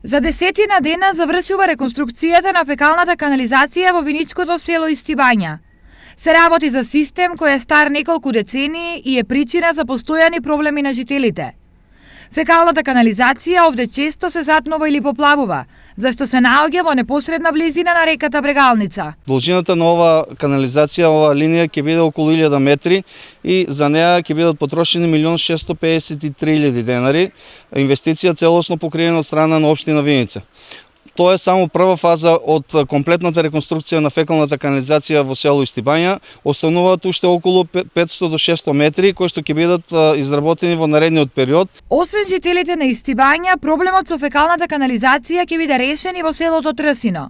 За десетина дена завршува реконструкцијата на фекалната канализација во виничкото село Истибања. Се работи за систем кој е стар неколку децении и е причина за постојани проблеми на жителите. Фекалната канализација овде често се затнува или поплавува, зашто се наоѓа во непосредна близина на реката Брегалница. Должината на ова канализација, ова линија ќе биде околу 1000 метри и за неа ќе бидат потрошени 1.653.000 денари. Инвестиција целосно покриена од страна на општина Виница. Тоа е само прва фаза од комплетната реконструкција на фекалната канализација во село Истибања. Остануваат уште околу 500 до 600 метри кои што ќе бидат изработени во наредниот период. Освен жителите на Истибања, проблемот со фекалната канализација ќе биде решен и во селото Трсино.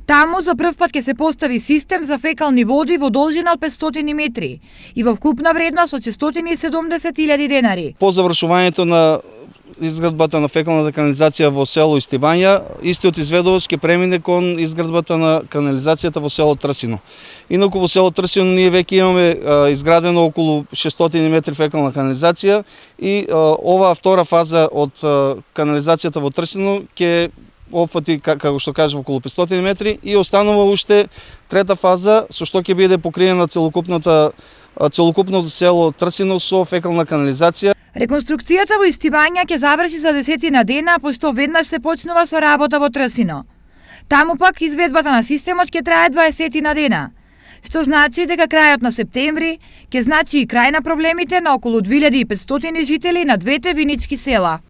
Таму за прв пат ќе се постави систем за фекални води во должина од 500 метри и во вкупна вредност од 670.000 денари. По завршувањето на изградбата на фекалната канализација во село Истибања, истиот изведувач ќе премине кон изградбата на канализацијата во село Трсино. Инаку во село Трсино ние веќе имаме изградено околу 600 метри фекална канализација и оваа втора фаза од канализацијата во Трсино ќе опфати, како што кажав, околу 500 метри и останува уште трета фаза со што ќе биде покриена целокупното село Трсино со фекална канализација. Реконструкцијата во Истибања ќе заврши за десетина дена, пошто веднаш се почнува со работа во Трсино. Таму пак изведбата на системот ќе трае 20 дена, што значи дека крајот на септември ќе значи и крај на проблемите на околу 2500 жители на двете винички села.